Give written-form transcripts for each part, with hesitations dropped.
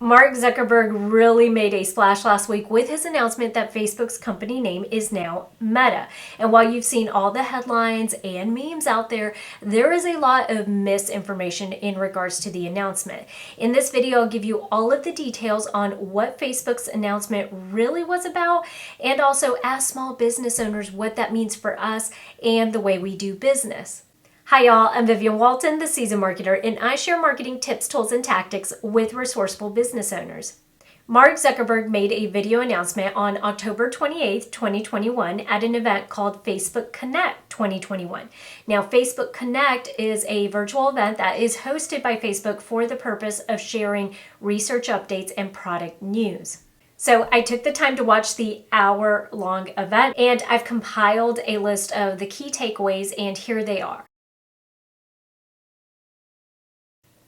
Mark Zuckerberg really made a splash last week with his announcement that Facebook's company name is now Meta. And while you've seen all the headlines and memes out there, there is a lot of misinformation in regards to the announcement. In this video, I'll give you all of the details on what Facebook's announcement really was about, and also ask small business owners what that means for us and the way we do business. Hi y'all, I'm Vivian Walton, the Seasoned Marketer, and I share marketing tips, tools, and tactics with resourceful business owners. Mark Zuckerberg made a video announcement on October 28th, 2021 at an event called Facebook Connect 2021. Now, Facebook Connect is a virtual event that is hosted by Facebook for the purpose of sharing research updates and product news. So I took the time to watch the hour-long event, and I've compiled a list of the key takeaways, and here they are.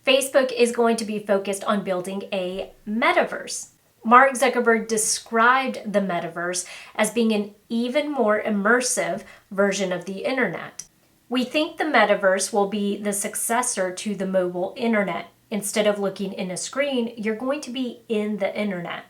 Facebook is going to be focused on building a metaverse. Mark Zuckerberg described the metaverse as being an even more immersive version of the internet. We think the metaverse will be the successor to the mobile internet. Instead of looking in a screen, you're going to be in the internet.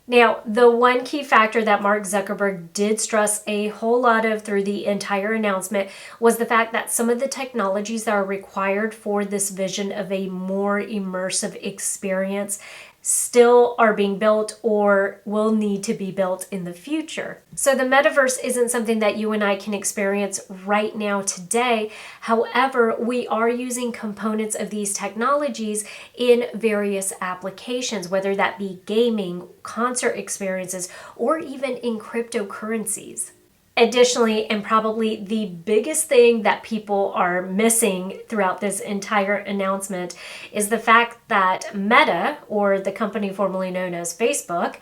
Now, the one key factor that Mark Zuckerberg did stress a whole lot of through the entire announcement was the fact that some of the technologies that are required for this vision of a more immersive experience still are being built or will need to be built in the future. So the metaverse isn't something that you and I can experience right now today. However, we are using components of these technologies in various applications, whether that be gaming, concert experiences, or even in cryptocurrencies. Additionally, and probably the biggest thing that people are missing throughout this entire announcement is the fact that Meta, or the company formerly known as Facebook,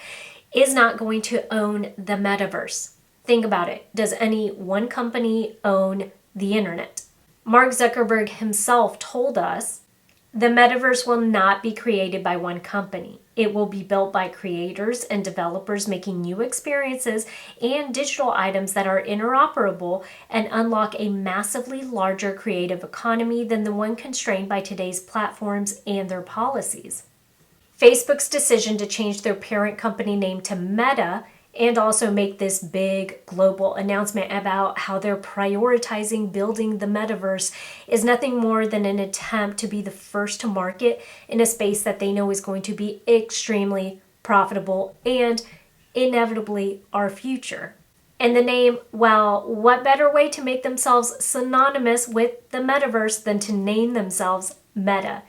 is not going to own the metaverse. Think about it. Does any one company own the internet? Mark Zuckerberg himself told us the metaverse will not be created by one company. It will be built by creators and developers making new experiences and digital items that are interoperable and unlock a massively larger creative economy than the one constrained by today's platforms and their policies. Facebook's decision to change their parent company name to Meta and also make this big global announcement about how they're prioritizing building the metaverse is nothing more than an attempt to be the first to market in a space that they know is going to be extremely profitable and inevitably our future. And the name, well, what better way to make themselves synonymous with the metaverse than to name themselves Meta?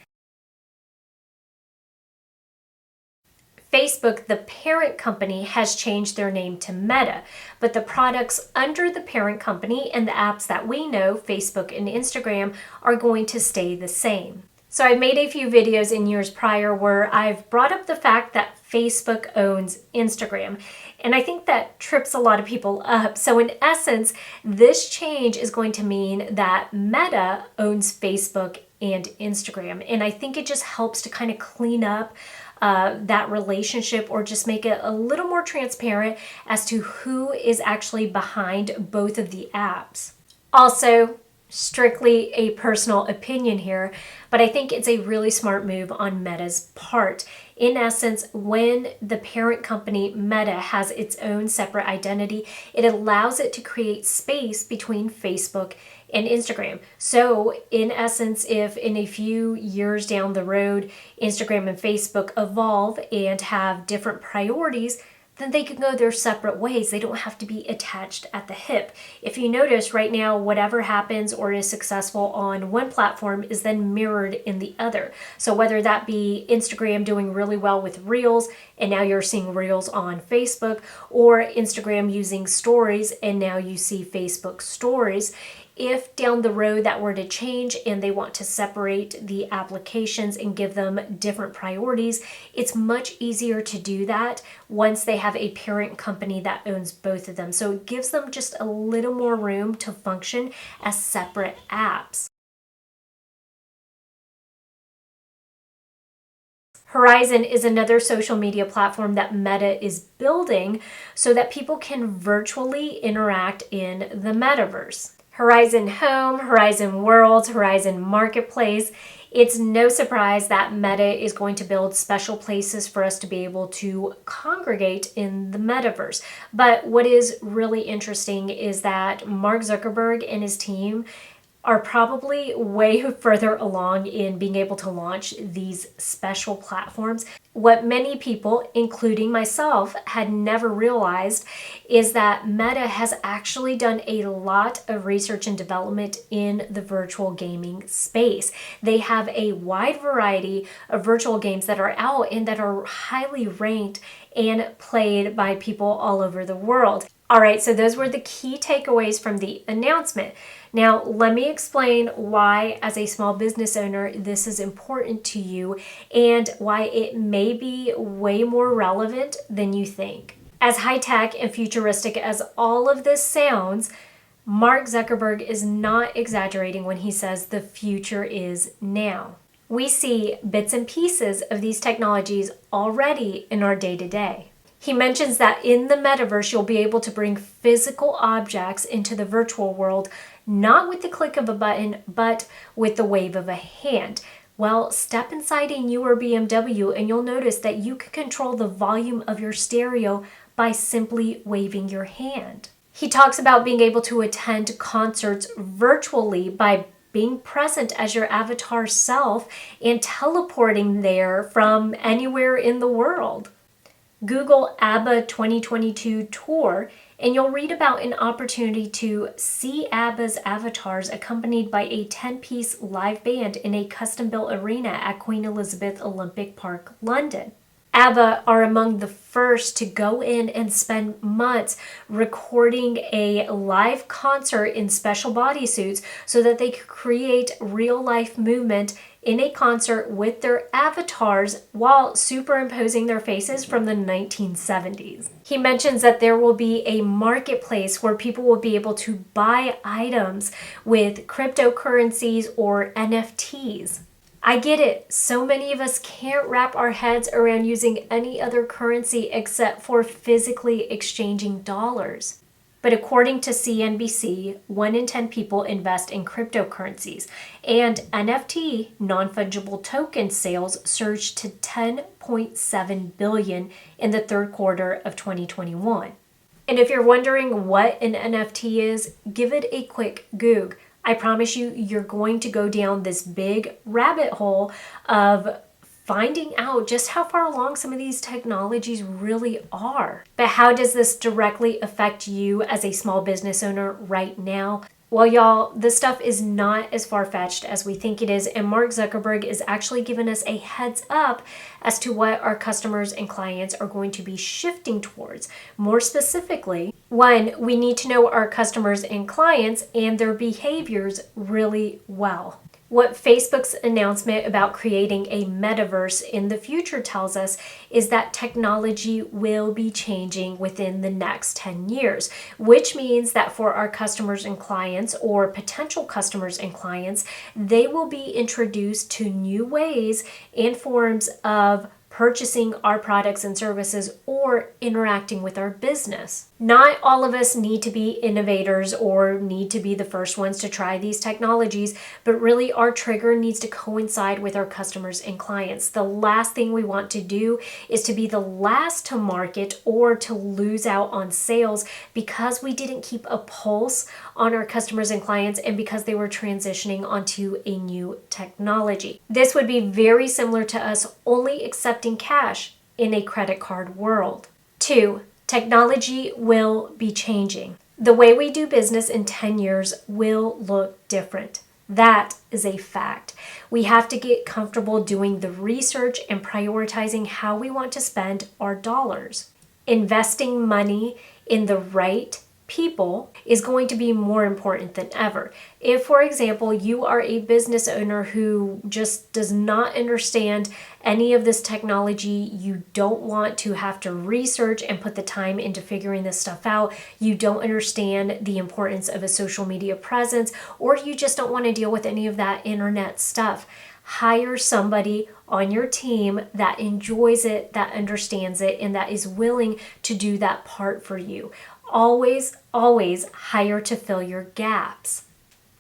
Facebook, the parent company, has changed their name to Meta, but the products under the parent company and the apps that we know, Facebook and Instagram, are going to stay the same. So I've made a few videos in years prior where I've brought up the fact that Facebook owns Instagram, and I think that trips a lot of people up. So in essence, this change is going to mean that Meta owns Facebook and Instagram, and I think it just helps to kind of clean up that relationship, or just make it a little more transparent as to who is actually behind both of the apps. Also, strictly a personal opinion here, but I think it's a really smart move on Meta's part. In essence, when the parent company Meta has its own separate identity, it allows it to create space between Facebook and Instagram. So in essence, if in a few years down the road, Instagram and Facebook evolve and have different priorities, then they can go their separate ways. They don't have to be attached at the hip. If you notice right now, whatever happens or is successful on one platform is then mirrored in the other. So whether that be Instagram doing really well with Reels, and now you're seeing Reels on Facebook, or Instagram using Stories, and now you see Facebook Stories, if down the road that were to change and they want to separate the applications and give them different priorities, it's much easier to do that once they have a parent company that owns both of them. So it gives them just a little more room to function as separate apps. Horizon is another social media platform that Meta is building so that people can virtually interact in the metaverse. Horizon Home, Horizon Worlds, Horizon Marketplace It's no surprise that Meta is going to build special places for us to be able to congregate in the metaverse. But what is really interesting is that Mark Zuckerberg and his team are probably way further along in being able to launch these special platforms. What many people, including myself, had never realized is that Meta has actually done a lot of research and development in the virtual gaming space. They have a wide variety of virtual games that are out and that are highly ranked and played by people all over the world. All right, so those were the key takeaways from the announcement. Now, let me explain why, as a small business owner, this is important to you and why it may be way more relevant than you think. As high-tech and futuristic as all of this sounds, Mark Zuckerberg is not exaggerating when he says the future is now. We see bits and pieces of these technologies already in our day-to-day. He mentions that in the metaverse, you'll be able to bring physical objects into the virtual world, not with the click of a button, but with the wave of a hand. Well, step inside a newer BMW and you'll notice that you can control the volume of your stereo by simply waving your hand. He talks about being able to attend concerts virtually by being present as your avatar self and teleporting there from anywhere in the world. Google ABBA 2022 tour, and you'll read about an opportunity to see ABBA's avatars accompanied by a 10-piece live band in a custom-built arena at Queen Elizabeth Olympic Park, London. ABBA are among the first to go in and spend months recording a live concert in special bodysuits so that they could create real-life movement in a concert with their avatars while superimposing their faces from the 1970s. He mentions that there will be a marketplace where people will be able to buy items with cryptocurrencies or NFTs. I get it. So many of us can't wrap our heads around using any other currency except for physically exchanging dollars. But according to CNBC, 1 in 10 people invest in cryptocurrencies, and NFT, non-fungible token sales, surged to $10.7 billion in the third quarter of 2021. And if you're wondering what an NFT is, give it a quick Goog. I promise you, you're going to go down this big rabbit hole of finding out just how far along some of these technologies really are. But how does this directly affect you as a small business owner right now? Well, y'all, this stuff is not as far-fetched as we think it is, and Mark Zuckerberg is actually giving us a heads up as to what our customers and clients are going to be shifting towards. More specifically, one, we need to know our customers and clients and their behaviors really well. What Facebook's announcement about creating a metaverse in the future tells us is that technology will be changing within the next 10 years, which means that for our customers and clients, or potential customers and clients, they will be introduced to new ways and forms of purchasing our products and services or interacting with our business. Not all of us need to be innovators or need to be the first ones to try these technologies, but really our trigger needs to coincide with our customers and clients. The last thing we want to do is to be the last to market or to lose out on sales because we didn't keep a pulse on our customers and clients and because they were transitioning onto a new technology. This would be very similar to us only accepting cash in a credit card world. 2, technology will be changing. The way we do business in 10 years will look different. That is a fact. We have to get comfortable doing the research and prioritizing how we want to spend our dollars. Investing money in the right people is going to be more important than ever. If, for example, you are a business owner who just does not understand any of this technology, you don't want to have to research and put the time into figuring this stuff out, you don't understand the importance of a social media presence, or you just don't want to deal with any of that internet stuff, hire somebody on your team that enjoys it, that understands it, and that is willing to do that part for you. Always hire to fill your gaps.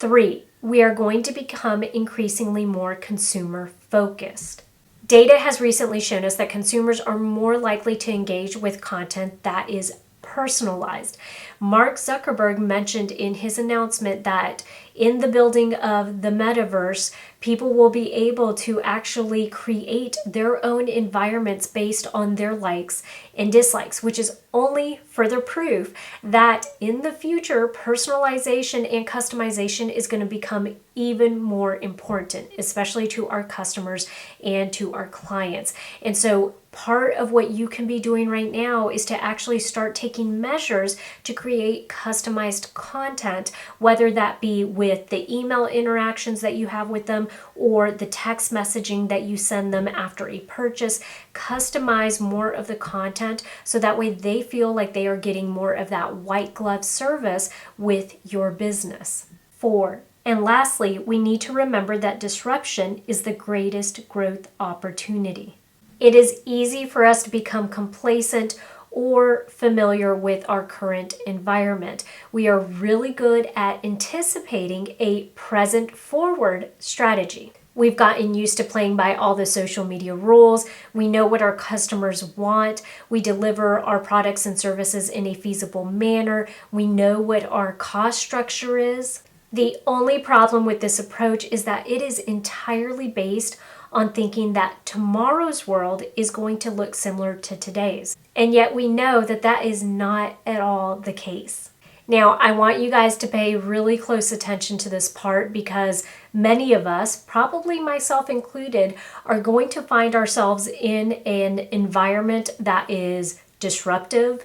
3, we are going to become increasingly more consumer focused. Data has recently shown us that consumers are more likely to engage with content that is personalized. Mark Zuckerberg mentioned in his announcement that in the building of the metaverse, people will be able to actually create their own environments based on their likes and dislikes, which is only further proof that in the future, personalization and customization is going to become even more important, especially to our customers and to our clients. And so part of what you can be doing right now is to actually start taking measures to create customized content, whether that be with the email interactions that you have with them or the text messaging that you send them after a purchase. Customize more of the content so that way they feel like they are getting more of that white glove service with your business. 4. And lastly, we need to remember that disruption is the greatest growth opportunity. It is easy for us to become complacent or familiar with our current environment. We are really good at anticipating a present forward strategy. We've gotten used to playing by all the social media rules. We know what our customers want. We deliver our products and services in a feasible manner. We know what our cost structure is. The only problem with this approach is that it is entirely based on thinking that tomorrow's world is going to look similar to today's. And yet we know that that is not at all the case. Now, I want you guys to pay really close attention to this part because many of us, probably myself included, are going to find ourselves in an environment that is disruptive,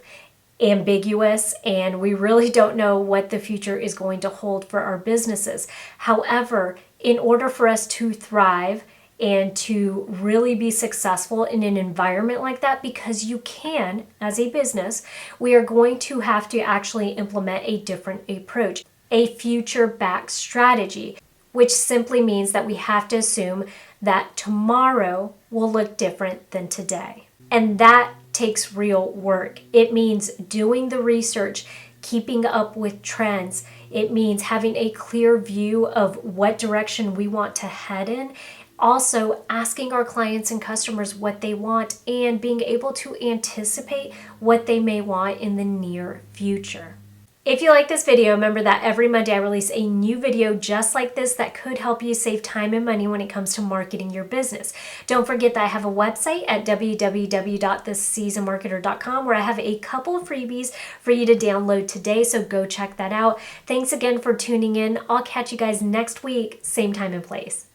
ambiguous, and we really don't know what the future is going to hold for our businesses. However, in order for us to thrive and to really be successful in an environment like that, because you can as a business, we are going to have to actually implement a different approach, a future-backed strategy, which simply means that we have to assume that tomorrow will look different than today. And that takes real work. It means doing the research, keeping up with trends. It means having a clear view of what direction we want to head in. Also, asking our clients and customers what they want and being able to anticipate what they may want in the near future. If you like this video, remember that every Monday I release a new video just like this that could help you save time and money when it comes to marketing your business. Don't forget that I have a website at www.theseasonmarketer.com where I have a couple of freebies for you to download today, so go check that out. Thanks again for tuning in. I'll catch you guys next week, same time and place.